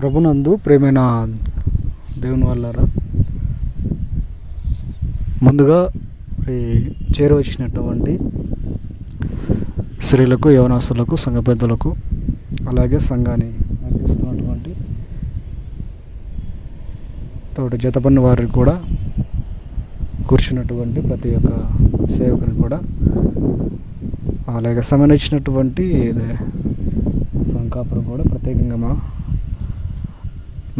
ప్రభునందు ప్రేమైన దేవుని వాళ్ళారా, ముందుగా చేరవచ్చినటువంటి స్త్రీలకు, యవనస్తులకు, సంఘ పెద్దలకు, అలాగే సంఘాన్ని నడిపిస్తున్నటువంటి తోటి జతపని వారికి కూడా, కూర్చున్నటువంటి ప్రతి ఒక్క సేవకుని కూడా, అలాగే సంబంధించినటువంటి సంకాపురం కూడా ప్రత్యేకంగా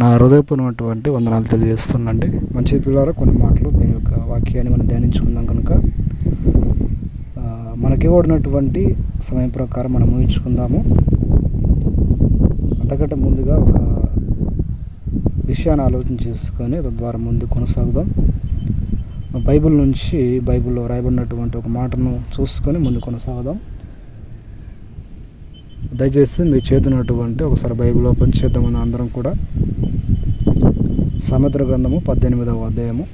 నా హృదయపూర్వమైనటువంటి వందనాలు తెలియజేస్తున్నాండి. మంచి పిల్లల కొన్ని మాటలు దీని యొక్క వాక్యాన్ని మనం ధ్యానించుకుందాం. కనుక మనకి ఇవ్వబడినటువంటి సమయం ప్రకారం మనం ఊహించుకుందాము. అంతకంటే ముందుగా ఒక విషయాన్ని ఆలోచన చేసుకొని తద్వారా ముందు కొనసాగుదాం. బైబిల్లో రాయబడినటువంటి ఒక మాటను చూసుకొని ముందు కొనసాగుదాం. దయచేసి మీ చేతున్నటువంటి ఒకసారి బైబిల్ ఓపెన్ చేద్దామని అందరం కూడా. సామెతల గ్రంథము 18వ అధ్యాయము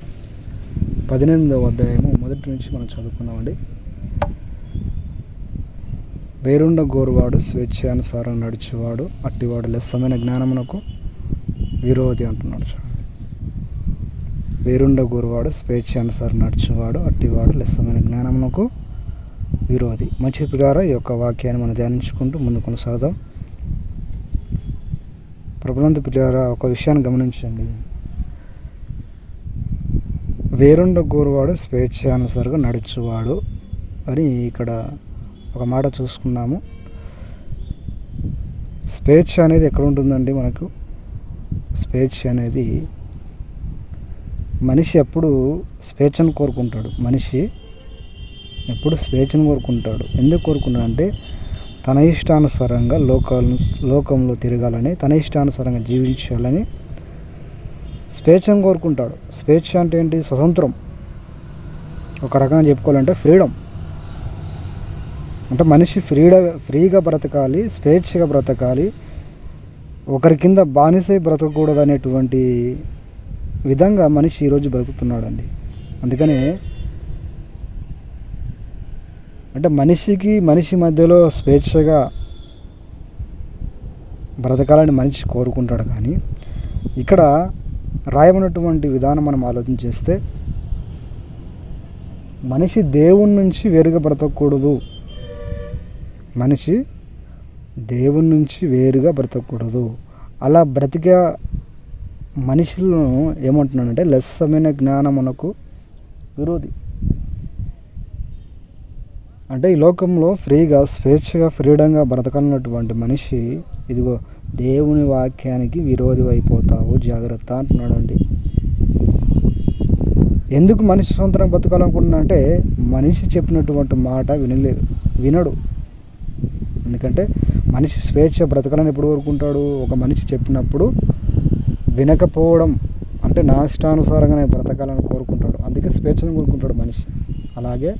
18వ అధ్యాయము మొదటి నుంచి మనం చదువుకుందామండి. వేరుండ గోరువాడు స్వేచ్ఛానుసారం నడిచేవాడు, అట్టివాడు లెస్సమైన జ్ఞానమునకు విరోధి అంటున్నాడు. వేరుండ గోరువాడు స్వేచ్ఛానుసారం నడిచేవాడు, అట్టివాడు లెస్సమైన జ్ఞానమునకు విరోధి. మంచి పిల్లారా, ఈ యొక్క వాక్యాన్ని మనం ధ్యానించుకుంటూ ముందు కొనసాగుదాం. ప్రభునందు పిల్లారా, ఒక విషయాన్ని గమనించండి. వేరుండ గోరువాడు స్వేచ్ఛానుసారంగా నడుచువాడు అని ఇక్కడ ఒక మాట చూసుకున్నాము. స్వేచ్ఛ అనేది ఎక్కడ ఉంటుందండి? మనకు స్వేచ్ఛ అనేది మనిషి ఎప్పుడు స్వేచ్ఛను కోరుకుంటాడు. మనిషి ఎప్పుడు స్వేచ్ఛను కోరుకుంటాడు. ఎందుకు కోరుకున్నాడు అంటే తన ఇష్టానుసారంగా లోకంలో తిరగాలని, తన ఇష్టానుసారంగా జీవించాలని స్వేచ్ఛను కోరుకుంటాడు. స్వేచ్ఛ అంటే ఏంటి? స్వతంత్రం. ఒక రకంగా చెప్పుకోవాలంటే ఫ్రీడమ్. అంటే మనిషి ఫ్రీగా బ్రతకాలి, స్వేచ్ఛగా బ్రతకాలి, ఒకరి కింద బానిసై బ్రతకూడదు అనేటువంటి విధంగా మనిషి ఈరోజు బ్రతుకుతున్నాడండి. అందుకనే అంటే మనిషి మధ్యలో స్వేచ్ఛగా బ్రతకాలని మనిషి కోరుకుంటాడు. కానీ ఇక్కడ రాయబడినటువంటి విధానం మనం ఆలోచన చేస్తే మనిషి దేవుని నుంచి వేరుగా బ్రతకూడదు. మనిషి దేవుని నుంచి వేరుగా బ్రతకూడదు. అలా బ్రతికే మనుషులను ఏమంటున్నాడంటే లెస్సమైన జ్ఞానమునకు విరోధి. అంటే ఈ లోకంలో స్వేచ్ఛగా ఫ్రీడంగా బ్రతకాలన్నటువంటి మనిషి ఇదిగో దేవుని వాక్యానికి విరోధి అయిపోతావు, జాగ్రత్త అంటున్నాడు అండి. ఎందుకు మనిషి స్వతంత్రంగా బ్రతకాలనుకుంటున్నా అంటే మనిషి చెప్పినటువంటి మాట వినడు. ఎందుకంటే మనిషి స్వేచ్ఛ బ్రతకాలని ఎప్పుడు కోరుకుంటాడు? ఒక మనిషి చెప్పినప్పుడు వినకపోవడం అంటే నా ఇష్టానుసారంగానే బ్రతకాలని కోరుకుంటాడు. అందుకే స్వేచ్ఛను కోరుకుంటాడు మనిషి. అలాగే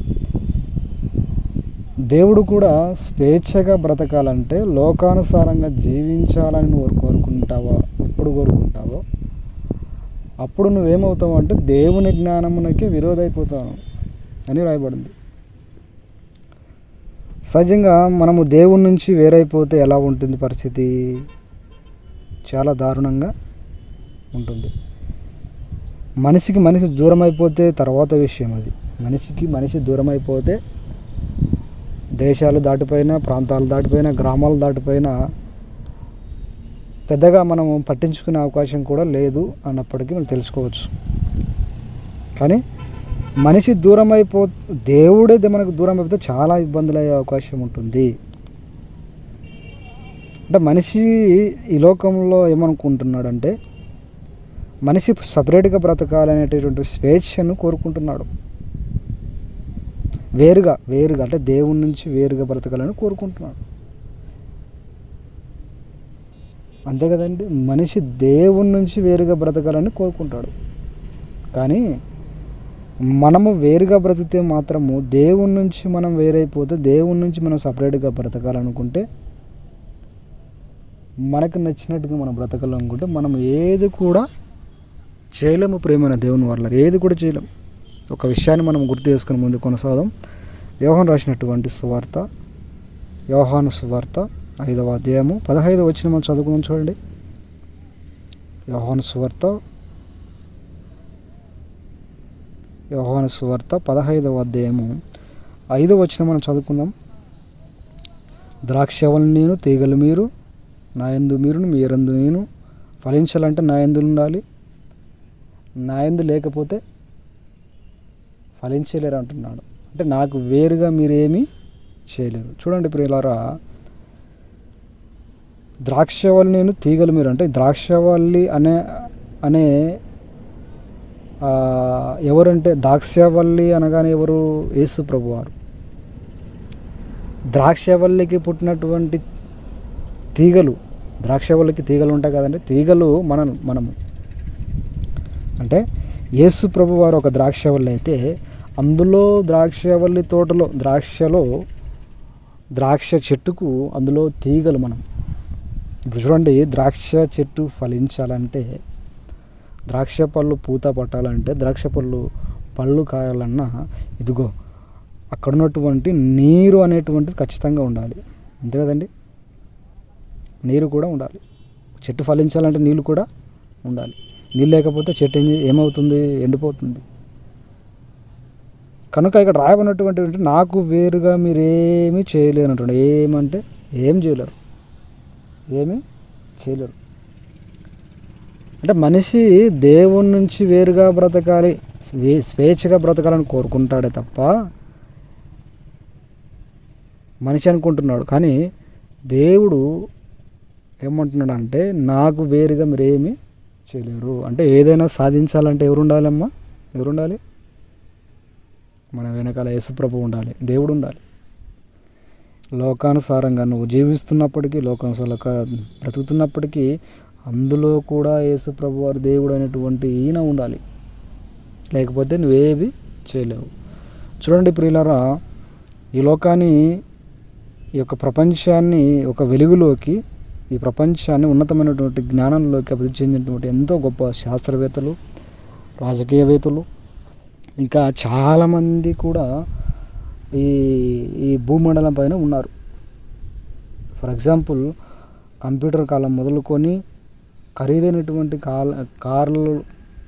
దేవుడు కూడా స్వేచ్ఛగా బ్రతకాలంటే లోకానుసారంగా జీవించాలని నువ్వు కోరుకుంటావో, ఎప్పుడు కోరుకుంటావో అప్పుడు నువ్వేమవుతావు అంటే దేవుని జ్ఞానమునకే విరోధైపోతావు అని రాయబడింది. సహజంగా మనము దేవుని నుంచి వేరైపోతే ఎలా ఉంటుంది పరిస్థితి? చాలా దారుణంగా ఉంటుంది. మనిషి దూరం అయిపోతే తర్వాత విషయం అది. మనిషి దూరం అయిపోతే దేశాలు దాటిపోయినా, ప్రాంతాలు దాటిపోయినా, గ్రామాలు దాటిపోయినా పెద్దగా మనము పట్టించుకునే అవకాశం కూడా లేదు అన్నప్పటికీ మనం తెలుసుకోవచ్చు. కానీ మనిషి దేవుడే మనకు దూరం అయిపోతే చాలా ఇబ్బందులు అయ్యే అవకాశం ఉంటుంది. అంటే మనిషి ఈ లోకంలో ఏమనుకుంటున్నాడంటే మనిషి సపరేట్గా బ్రతకాలనేటటువంటి స్వేచ్ఛను కోరుకుంటున్నాడు. వేరుగా అంటే దేవుని నుంచి వేరుగా బ్రతకాలని కోరుకుంటున్నాడు. అంతే కదండి. మనిషి దేవుని నుంచి వేరుగా బ్రతకాలని కోరుకుంటాడు. కానీ మనము వేరుగా బ్రతికితే మాత్రము దేవుని నుంచి మనం వేరైపోతే, దేవుని నుంచి మనం సపరేట్గా బ్రతకాలనుకుంటే, మనకు నచ్చినట్టుగా మనం బ్రతకాలనుకుంటే మనం ఏది కూడా చేయలేము. ప్రేమైన దేవుని వల్ల ఏది కూడా చేయలేము. ఒక విషయాన్ని మనం గుర్తు చేసుకుని ముందు కొనసాగం. యోహాను రాసినటువంటి సువార్త, యోహాను సువార్త 5వ అధ్యాయము 15వ వచనం మనం చదువుకుందాం. చూడండి. యోహాను సువార్త 15వ అధ్యాయము 5వ వచనం మనం చదువుకుందాం. ద్రాక్షవల్లి నేను, తీగలు మీరు, నా యందు మీరును, మీరందు నేను. ఫలించాలంటే నా యందు ఉండాలి. నా యందు లేకపోతే ఫలించలేరు అంటున్నాడు. అంటే నాకు వేరుగా మీరేమీ చేయలేరు. చూడండి ప్రియులారా, ద్రాక్షవల్లి నేను, తీగలు మీరు అంటే ద్రాక్షవల్లి అనే ఎవరంటే ద్రాక్షవల్లి అనగానే ఎవరు? యేసు ప్రభువారు. ద్రాక్షవల్లికి పుట్టినటువంటి తీగలు, ద్రాక్షవల్లికి తీగలు ఉంటాయి కదండి, తీగలు మనము. అంటే యేసు ప్రభువారు ఒక ద్రాక్షవల్లి అయితే అందులో ద్రాక్షవల్లి తోటలో ద్రాక్ష చెట్టుకు అందులో తీగలు మనం. ఇప్పుడు చూడండి, ద్రాక్ష చెట్టు ఫలించాలంటే, ద్రాక్ష పళ్ళు పూత పట్టాలంటే, ద్రాక్ష పళ్ళు కాయాలన్నా ఇదిగో అక్కడ ఉన్నటువంటి నీరు అనేటువంటిది ఖచ్చితంగా ఉండాలి. అంతే కదండి, నీరు కూడా ఉండాలి. చెట్టు ఫలించాలంటే నీళ్ళు కూడా ఉండాలి. నీళ్ళు లేకపోతే చెట్టు ఏమవుతుంది? ఎండిపోతుంది. కనుక ఇక్కడ రాయబడినటువంటి నాకు వేరుగా మీరేమీ చేయలేనటువంటి, ఏమంటే ఏం చేయలేరు, ఏమీ చేయలేరు. అంటే మనిషి దేవుని నుంచి వేరుగా బ్రతకాలి, స్వేచ్ఛగా బ్రతకాలని కోరుకుంటాడే తప్ప మనిషి అనుకుంటున్నాడు. కానీ దేవుడు ఏమంటున్నాడు అంటే నాకు వేరుగా మీరేమీ చేయలేరు. అంటే ఏదైనా సాధించాలంటే ఎవరు ఉండాలమ్మా? ఎవరు ఉండాలి? మన వెనకాల యేసుప్రభు ఉండాలి, దేవుడు ఉండాలి. లోకానుసారంగా నువ్వు జీవిస్తున్నప్పటికీ, లోకానుసారంగా బ్రతుకుతున్నప్పటికీ అందులో కూడా యేసుప్రభు వారి దేవుడు అనేటువంటి ఈయన ఉండాలి. లేకపోతే నువ్వేవి చేయలేవు. చూడండి ప్రియులారా, ఈ లోకాన్ని, ఈ యొక్క ప్రపంచాన్ని ఒక వెలుగులోకి, ఈ ప్రపంచాన్ని ఉన్నతమైనటువంటి జ్ఞానంలోకి అభివృద్ధి చెందినటువంటి ఎంతో గొప్ప శాస్త్రవేత్తలు, రాజకీయవేత్తలు, ఇంకా చాలామంది కూడా ఈ భూమండలం పైన ఉన్నారు. ఫర్ ఎగ్జాంపుల్, కంప్యూటర్ కాలం మొదలుకొని ఖరీదైనటువంటి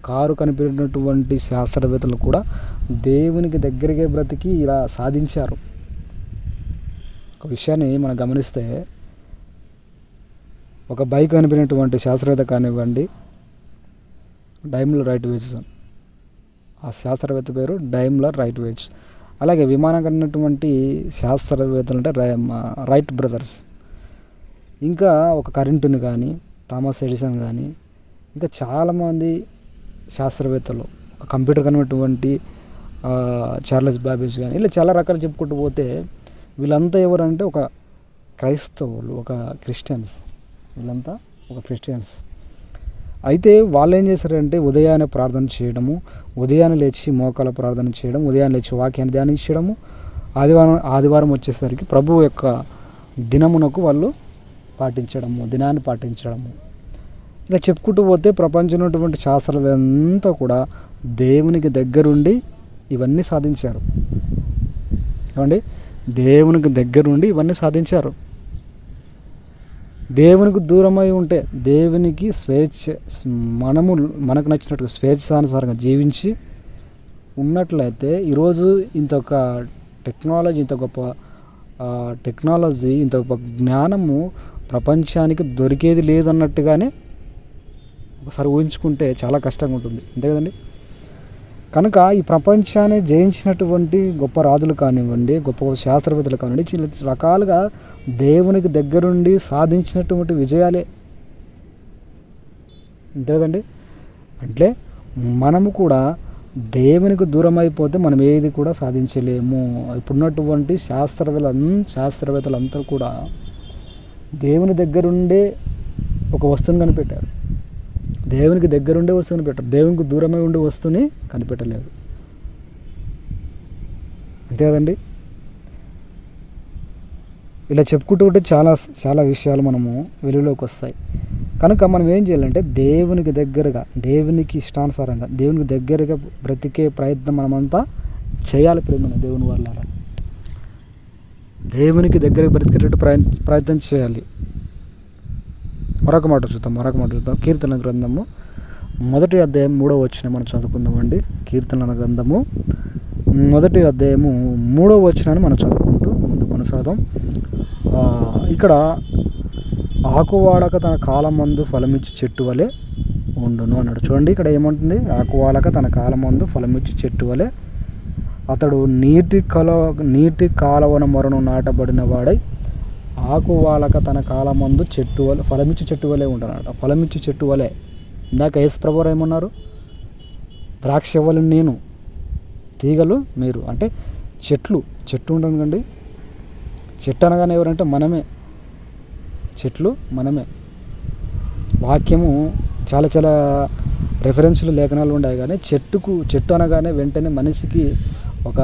కారు కనిపెట్టినటువంటి శాస్త్రవేత్తలు కూడా దేవునికి దగ్గరగా బ్రతికి ఇలా సాధించారు. ఒక విషయాన్ని మనం గమనిస్తే, ఒక బైక్ కనిపెట్టినటువంటి శాస్త్రవేత్త కానివ్వండి, డైమ్లర్ రైట్ వేజ్, ఆ శాస్త్రవేత్త పేరు డైమ్లర్ రైట్ వేజ్. అలాగే విమానం కనిపెట్టినటువంటి శాస్త్రవేత్తలు అంటే రైట్ బ్రదర్స్. ఇంకా ఒక కరెంటుని కానీ, థామస్ ఎడిసన్ కానీ, ఇంకా చాలామంది శాస్త్రవేత్తలు, ఒక కంప్యూటర్ కనిపెట్టినటువంటి చార్లెస్ బాబేజ్ కానీ, ఇలా చాలా రకాలు చెప్పుకుంటూ పోతే వీళ్ళంతా ఎవరంటే ఒక క్రైస్తవులు, ఒక క్రిస్టియన్స్. వీళ్ళంతా ఒక క్రిస్టియన్స్. అయితే వాళ్ళు ఏం చేశారంటే ఉదయాన్నే ప్రార్థన చేయడము, ఉదయాన్నే లేచి మోకాల ప్రార్థన చేయడం, ఉదయాన్నే లేచి వాక్యాన్ని ధ్యానించడము, ఆదివారం వచ్చేసరికి ప్రభువు యొక్క దినమునకు వాళ్ళు పాటించడము, దినాన్ని పాటించడము. ఇలా చెప్పుకుంటూ పోతే ప్రపంచంలో ఉన్నటువంటి శాస్త్రవేత్తంతా కూడా దేవునికి దగ్గరుండి ఇవన్నీ సాధించారు. ఏమండి, దేవునికి దగ్గరుండి ఇవన్నీ సాధించారు. దేవునికి దూరమై ఉంటే, దేవునికి మనకు నచ్చినట్టు స్వేచ్ఛానుసారంగా జీవించి ఉన్నట్లయితే ఈరోజు ఇంత ఒక టెక్నాలజీ, ఇంత గొప్ప జ్ఞానము ప్రపంచానికి దొరికేది లేదన్నట్టుగానే ఒకసారి ఊహించుకుంటే చాలా కష్టంగా ఉంటుంది. అంతే కదండి. కనుక ఈ ప్రపంచాన్ని జయించినటువంటి గొప్ప రాజులు కానివ్వండి, గొప్ప శాస్త్రవేత్తలు కానివ్వండి, చిన్న రకాలుగా దేవునికి దగ్గరుండి సాధించినటువంటి విజయాలే. అంతే కదండి. అంటే మనము కూడా దేవునికి దూరం అయిపోతే మనం ఏది కూడా సాధించలేము. ఇప్పుడున్నటువంటి శాస్త్రవేత్తలందరూ కూడా దేవుని దగ్గరుండే ఒక వస్తువుని కనిపెట్టారు, దేవునికి దగ్గరుండే వస్తువుని కనిపెట్టారు, దేవునికి దూరమై ఉండే వస్తువుని కనిపెట్టలేదు. అంతే కదండి. ఇలా చెప్పుకుంటూ ఉంటే చాలా చాలా విషయాలు మనము వెలుగులోకి వస్తాయి. కనుక మనం ఏం చేయాలంటే దేవునికి దగ్గరగా, దేవునికి ఇష్టానుసారంగా, దేవునికి దగ్గరగా బ్రతికే ప్రయత్నం మనమంతా చేయాలి. ప్రేమ దేవుని వల్ల దేవునికి దగ్గర బ్రతికేటట్టు ప్రయత్నం చేయాలి. మరొక మాట చూద్దాం. కీర్తన గ్రంథము 1వ అధ్యాయం 3వ వచనం మనం చదువుకుందామండి. కీర్తనల గ్రంథము 1వ అధ్యాయము 3వ వచనాన్ని మనం చదువుకుంటూ ముందు కొనసాగుదాం. ఇక్కడ ఆకువాడక తన కాలమందు ఫలమిచ్చి చెట్టు వలె ఉండును అన్నాడు. చూడండి ఇక్కడ ఏమంటుంది, ఆకువాడక తన కాలమందు ఫలమిచ్చి చెట్టు వలె అతడు నీటి కాలవన మొరను నాటబడిన వాడై ఆకువాలక తన కాలమందు చెట్టు వలె ఫలమిచ్చి చెట్టు వలె ఉంటానట. ఫలమిచ్చి చెట్టు వలె ఇందాక యేసు ప్రభువారు ఏమన్నారు, ద్రాక్షవల్లి నేను, తీగలు మీరు. అంటే చెట్టు ఉంటుంది కండి. చెట్టు అనగానే ఎవరంటే మనమే, చెట్లు మనమే. వాక్యము చాలా చాలా రెఫరెన్స్లు లేఖనాలు ఉన్నాయి, కానీ చెట్టు అనగానే వెంటనే మనిషికి ఒక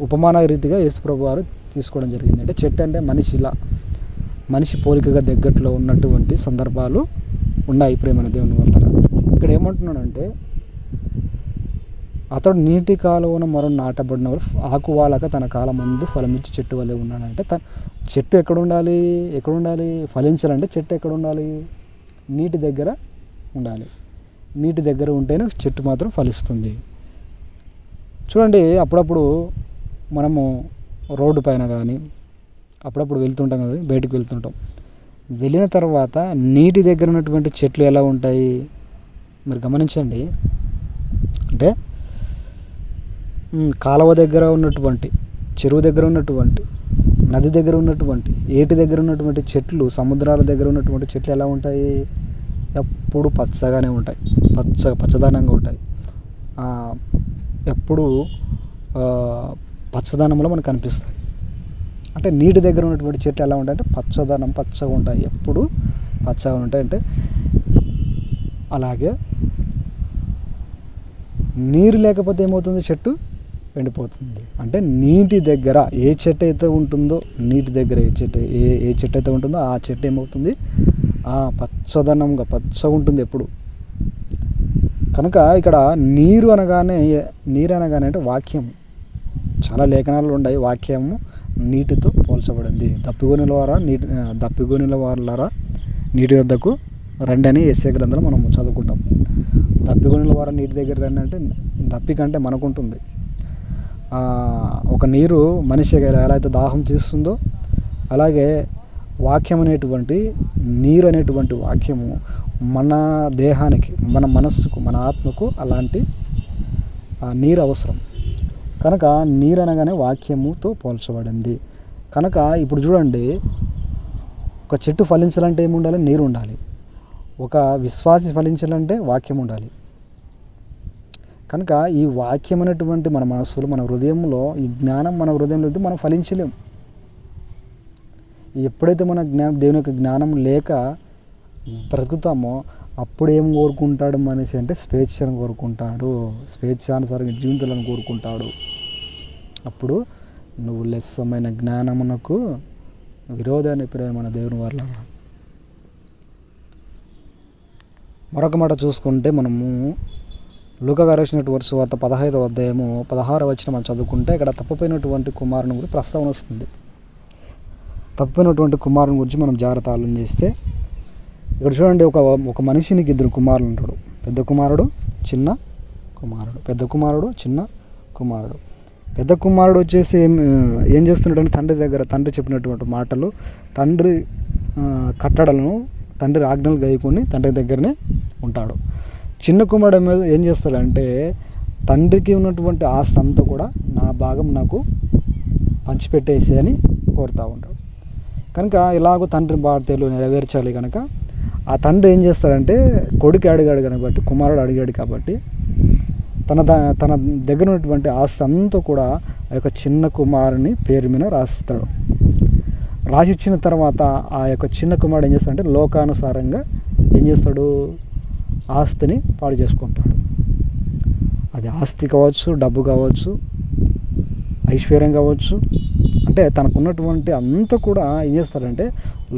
ఉపమాన రీతిగా యేసు ప్రభువారు తీసుకోవడం జరిగింది. అంటే చెట్టు అంటే మనిషి పోలికగా దగ్గరలో ఉన్నటువంటి సందర్భాలు ఉన్నాయి ప్రేమైన దేవుని వల్ల. ఇక్కడ ఏమంటున్నాడంటే అతడు నీటి కాలువన మొరను నాటబడిన వాడు ఆకువాలక తన కాలమందు ఫలమిచ్చి చెట్టు వలె ఉన్నాడంటే చెట్టు ఎక్కడ ఉండాలి? ఫలించాలంటే చెట్టు ఎక్కడ ఉండాలి? నీటి దగ్గర ఉండాలి. నీటి దగ్గర ఉంటేనే చెట్టు మాత్రం ఫలిస్తుంది. చూడండి, అప్పుడప్పుడు మనము రోడ్డు పైన కానీ అప్పుడప్పుడు వెళ్తుంటాం కదా, బయటకు వెళ్తుంటాం. వెళ్ళిన తర్వాత నీటి దగ్గర ఉన్నటువంటి చెట్లు ఎలా ఉంటాయి మీరు గమనించండి. అంటే కాలువ దగ్గర ఉన్నటువంటి, చెరువు దగ్గర ఉన్నటువంటి, నది దగ్గర ఉన్నటువంటి, ఏటి దగ్గర ఉన్నటువంటి చెట్లు, సముద్రాల దగ్గర ఉన్నటువంటి చెట్లు ఎలా ఉంటాయి? ఎప్పుడు పచ్చగానే ఉంటాయి, పచ్చదనంగా ఉంటాయి. ఎప్పుడు పచ్చదనంలో మనకు కనిపిస్తాయి. అంటే నీటి దగ్గర ఉన్నటువంటి చెట్లు ఎలా ఉంటాయి అంటే పచ్చగా ఉంటాయి, ఎప్పుడు పచ్చగా ఉంటాయి. అంటే అలాగే నీరు లేకపోతే ఏమవుతుంది? చెట్టు ఎండిపోతుంది. అంటే నీటి దగ్గర ఏ చెట్టు అయితే ఉంటుందో, నీటి దగ్గర ఏ చెట్టు అయితే ఉంటుందో ఆ చెట్టు ఏమవుతుంది? పచ్చదనంగా పచ్చగా ఉంటుంది ఎప్పుడు. కనుక ఇక్కడ నీరు అనగానే అంటే వాక్యము. చాలా లేఖనాలు ఉన్నాయి. వాక్యము నీటితో పోల్చబడింది. దప్పిగొనిల వారలారా నీటి వద్దకు రండి అని యెషయా గ్రంథంలో మనం చదువుకుంటాం. దప్పిగొనిల వారా నీటి దగ్గర రండి అంటే దప్పికంటే మనకుంటుంది. ఒక నీరు మనిషికి ఎలా అయితే దాహం తీస్తుందో అలాగే వాక్యం అనేటువంటి నీరు అనేటువంటి వాక్యము మన దేహానికి, మన మనస్సుకు, మన ఆత్మకు అలాంటి నీరు అవసరం. కనుక నీరు అనగానే వాక్యముతో పోల్చబడింది. కనుక ఇప్పుడు చూడండి, ఒక చెట్టు ఫలించాలంటే ఏముండాలి? నీరు ఉండాలి. ఒక విశ్వాసి ఫలించాలంటే వాక్యం ఉండాలి. కనుక ఈ వాక్యం అనేటువంటి మన మనస్సులో, మన హృదయంలో, ఈ జ్ఞానం మన హృదయంలో అయితే మనం ఫలించలేం. ఎప్పుడైతే మన దేవుని యొక్క జ్ఞానం లేక బ్రతుకుతామో అప్పుడు ఏం కోరుకుంటాడు మనిషి అంటే స్వేచ్ఛను కోరుకుంటాడు, స్వేచ్ఛానుసారంగా జీవితాలను కోరుకుంటాడు. అప్పుడు నువ్వు లెస్సమైన జ్ఞానమునకు విరోధాన్ని ప్రేమ మన దేవుని వల్ల. మరొక మాట చూసుకుంటే మనము లూకా గారు రాసినటువంటి సువార్త 15వ అధ్యాయము 16వ వచనం మనం చదువుకుంటే ఇక్కడ తప్పిపోయినటువంటి కుమారుని గురించి ప్రస్తావన వస్తుంది. తప్పిపోయినటువంటి కుమారుని గురించి మనం జాగ్రత్త ఆలోచన చేస్తే ఇక్కడ చూడండి, ఒక మనిషినికి 2 కుమారులు ఉంటాడు. పెద్ద కుమారుడు, చిన్న కుమారుడు. పెద్ద కుమారుడు వచ్చేసి ఏం చేస్తున్నాడంటే తండ్రి చెప్పినటువంటి మాటలు, తండ్రి కట్టడలను, తండ్రి ఆజ్ఞలు గైకొని తండ్రి దగ్గరనే ఉంటాడు. చిన్న కుమారుడు మీద ఏం చేస్తాడంటే తండ్రికి ఉన్నటువంటి ఆస్తి అంతా కూడా నా భాగం నాకు పంచిపెట్టేసి అని కోరుతూ ఉంటాడు. కనుక ఇలాగూ తండ్రి బాధ్యతలు నెరవేర్చాలి. కనుక ఆ తండ్రి ఏం చేస్తాడంటే కొడుకు అడిగాడు కాబట్టి, కుమారుడు అడిగాడు కాబట్టి తన దగ్గర ఉన్నటువంటి ఆస్తి అంతా కూడా ఆ యొక్క చిన్న కుమారుని పేరు మీద రాసిస్తాడు. రాసిచ్చిన తర్వాత ఆ యొక్క చిన్న కుమారుడు ఏం చేస్తాడంటే లోకానుసారంగా ఏం చేస్తాడు? ఆస్తిని పాడు చేసుకుంటాడు. అది ఆస్తి కావచ్చు, డబ్బు కావచ్చు, ఐశ్వర్యం కావచ్చు. అంటే తనకున్నటువంటి అంతా కూడా ఏం చేస్తారంటే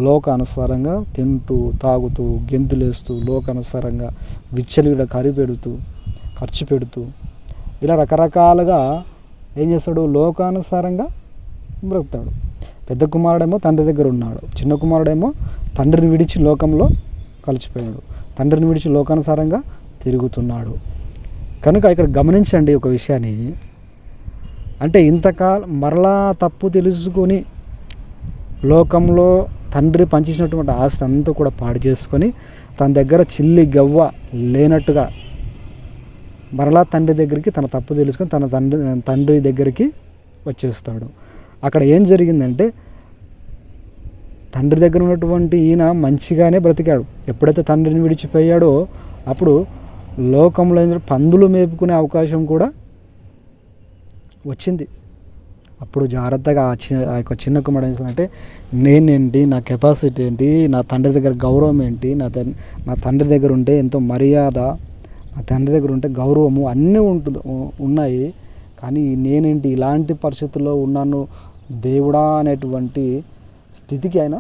లోకానుసారంగా తింటూ, తాగుతూ, గెంతులేస్తూ, లోకానుసారంగా విచ్చలవిడ ఖర్చు పెడుతూ ఇలా రకరకాలుగా ఏం చేస్తాడు? లోకానుసారంగా బ్రతుకుతాడు. పెద్ద కుమారుడేమో తండ్రి దగ్గర ఉన్నాడు, చిన్న కుమారుడేమో తండ్రిని విడిచి లోకంలో కలిసిపోయాడు, తండ్రిని విడిచి లోకానుసారంగా తిరుగుతున్నాడు. కనుక ఇక్కడ గమనించండి ఒక విషయాన్ని, అంటే ఇంతకాలం మరలా తప్పు తెలుసుకొని లోకంలో తండ్రి పంచించినటువంటి ఆస్తి అంతా కూడా పాడు చేసుకొని తన దగ్గర చిల్లి గవ్వ లేనట్టుగా మరలా తండ్రి దగ్గరికి తన తప్పు తెలుసుకొని తన తండ్రి దగ్గరికి వచ్చేస్తాడు. అక్కడ ఏం జరిగిందంటే తండ్రి దగ్గర ఉన్నటువంటి ఈయన మంచిగానే బ్రతికాడు. ఎప్పుడైతే తండ్రిని విడిచిపోయాడో అప్పుడు లోకంలో పందులు మేపుకునే అవకాశం కూడా వచ్చింది. అప్పుడు జాగ్రత్తగా ఆ యొక్క చిన్న కుమారుడు ఏం చేస్తాడంటే, నేనేంటి, నా కెపాసిటీ ఏంటి, నా తండ్రి దగ్గర గౌరవం ఏంటి, నా తండ్రి దగ్గర ఉంటే ఎంతో మర్యాద, నా తండ్రి దగ్గర ఉంటే గౌరవము అన్నీ ఉన్నాయి, కానీ నేనేంటి ఇలాంటి పరిస్థితుల్లో ఉన్నాను దేవుడా అనేటువంటి స్థితికి ఆయన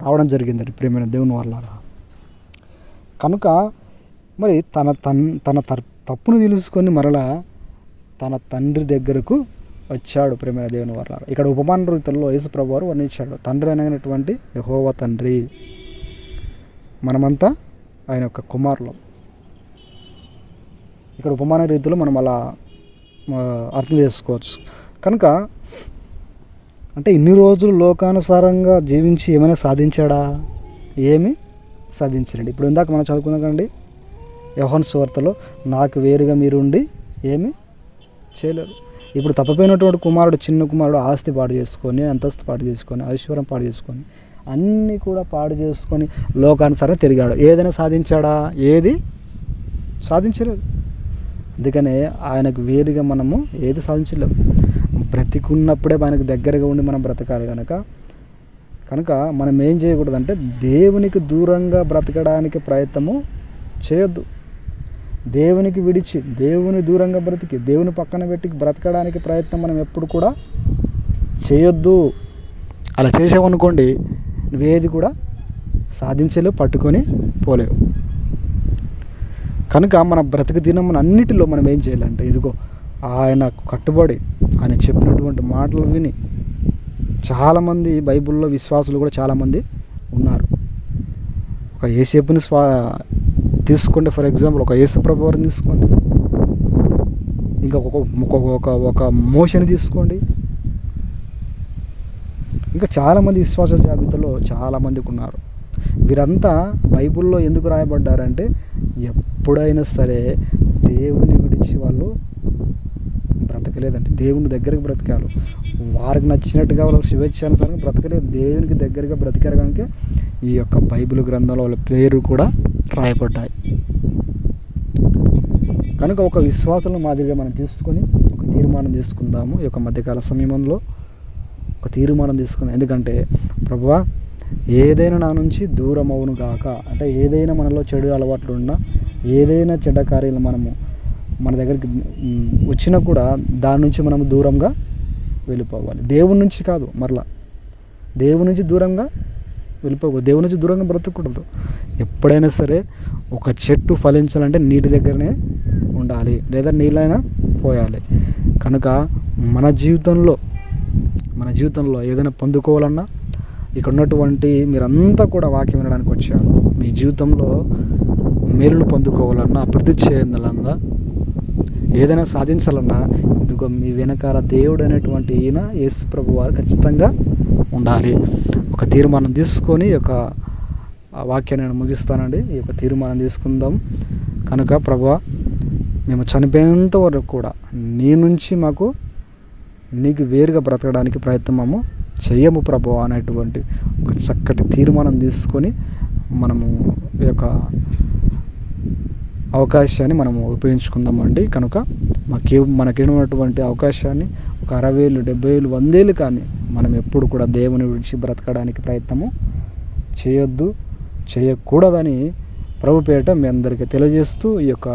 రావడం జరిగిందండి ప్రియమైన దేవుని వాళ్ళారా. కనుక మరి తన తప్పును తెలుసుకొని మరలా తన తండ్రి దగ్గరకు వచ్చాడు ప్రియమైన దేవుని వాళ్ళారా. ఇక్కడ ఉపమాన రీతుల్లో యేసు ప్రభువు వారు వర్ణించాడు. తండ్రి అనగానేటువంటి యెహోవా తండ్రి, మనమంతా ఆయన యొక్క కుమారులం. ఇక్కడ ఉపమాన రీతిలో మనం అలా అర్థం చేసుకోవచ్చు. కనుక అంటే ఇన్ని రోజులు లోకానుసారంగా జీవించి ఏమైనా సాధించాడా? ఏమి సాధించలేడు. ఇప్పుడు ఇందాక మనం చదువుకుందాం కండి, యోహాను సువార్తలో నాకు వేరుగా మీరుండి ఏమి చేయలేరు. ఇప్పుడు తప్పిపోయినటువంటి కుమారుడు, చిన్న కుమారుడు ఆస్తి పాడు చేసుకొని, అంతస్తు పాడు చేసుకొని, ఐశ్వర్యం పాడు చేసుకొని, అన్నీ కూడా పాడు చేసుకొని లోకానుసారంగా తిరిగాడు. ఏదైనా సాధించాడా? ఏది సాధించలేదు. అందుకనే ఆయనకు వేరుగా మనము ఏది సాధించలేము. బ్రతికున్నప్పుడే ఆయనకు దగ్గరగా ఉండి మనం బ్రతకాలి. కనుక మనం ఏం చేయకూడదంటే దేవునికి దూరంగా బ్రతకడానికి ప్రయత్నము చేయొద్దు. దేవునికి విడిచి దేవుని దూరంగా బ్రతికి దేవుని పక్కన పెట్టి బ్రతకడానికి ప్రయత్నం మనం ఎప్పుడు కూడా చేయొద్దు. అలా చేసామనుకోండి నువ్వేది కూడా సాధించలేవు, పట్టుకొని పోలేవు. కనుక మన బ్రతికి దినం అన్నిటిలో మనం ఏం చేయాలంటే ఇదిగో ఆయన కట్టుబడి ఆయన చెప్పినటువంటి మాటలు విని, చాలామంది బైబిల్లో విశ్వాసులు కూడా చాలామంది ఉన్నారు. ఒక యేసేపుని తీసుకోండి, ఫర్ ఎగ్జాంపుల్ ఒక యేసు ప్రభు వారిని తీసుకోండి, ఇంకా ఒక మోషని తీసుకోండి, ఇంకా చాలామంది విశ్వాస జాబితాలో చాలామందికి ఉన్నారు. వీరంతా బైబిల్లో ఎందుకు రాయబడ్డారంటే ఎప్పుడైనా సరే దేవుని విడిచి వాళ్ళు బ్రతకలేదండి, దేవుని దగ్గరికి బ్రతకాలి. వారికి నచ్చినట్టుగా వాళ్ళు శివేచ్ఛానుసారంగా బ్రతకలేదు, దేవునికి దగ్గరగా బ్రతికారు. కనుక ఈ యొక్క బైబిల్ గ్రంథంలో వాళ్ళ పేరు కూడా రాయబడ్డాయి. కనుక ఒక విశ్వాసం మాదిరిగా మనం తీసుకొని ఒక తీర్మానం తీసుకుందాము. ఈ యొక్క మధ్యకాల సమయంలో ఒక తీర్మానం తీసుకుందాం. ఎందుకంటే ప్రభువా, ఏదైనా నా నుంచి దూరం అవును గాక, అంటే ఏదైనా మనలో చెడు అలవాట్లు ఉన్నా, ఏదైనా చెడ్డ కార్యాలు మన దగ్గరికి వచ్చినా కూడా దాని నుంచి మనము దూరంగా వెళ్ళిపోవాలి. దేవుని నుంచి కాదు, మరలా దేవుని నుంచి దూరంగా వెళ్ళిపోకూడదు, దేవుని నుంచి దూరంగా బ్రతకూడదు. ఎప్పుడైనా సరే ఒక చెట్టు ఫలించాలంటే నీటి దగ్గరనే ఉండాలి, లేదా నీళ్ళైనా పోయాలి. కనుక మన జీవితంలో ఏదైనా పొందుకోవాలన్నా, ఇక్కడ ఉన్నటువంటి మీరంతా కూడా వాక్యం వినడానికి వచ్చారు, మీ జీవితంలో మేలులు పొందుకోవాలన్నా, అభివృద్ధి చేయాలన్నా, ఏదైనా సాధించాలన్నా ఇదిగో మీ వెనకాల దేవుడు అనేటువంటి ఈయన యేసు ప్రభు వారు ఖచ్చితంగా ఉండాలి. ఒక తీర్మానం తీసుకొని ఈ యొక్క వాక్యాన్ని నేను ముగిస్తానండి. ఈ యొక్క తీర్మానం తీసుకుందాం. కనుక ప్రభువా, మేము చనిపోయేంత వరకు కూడా నీ నుంచి నీకు వేరుగా బ్రతకడానికి ప్రయత్నము చెయ్యము ప్రభువా అనేటువంటి ఒక చక్కటి తీర్మానం తీసుకొని మనము ఈ యొక్క అవకాశాన్ని మనము ఉపయోగించుకుందామండి. కనుక మనకేమున్నటువంటి అవకాశాన్ని ఒక 60,000, 70,000, 100,000 కానీ మనం ఎప్పుడు కూడా దేవుని విడిచి బ్రతకడానికి ప్రయత్నము చేయకూడదని ప్రభు పేరిట మీ అందరికీ తెలియజేస్తూ ఈ యొక్క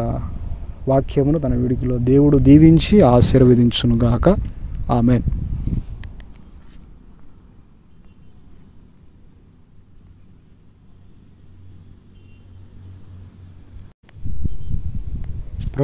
వాక్యమును తన విడికిలో దేవుడు దీవించి ఆశీర్వదించునుగాక. ఆమేన్.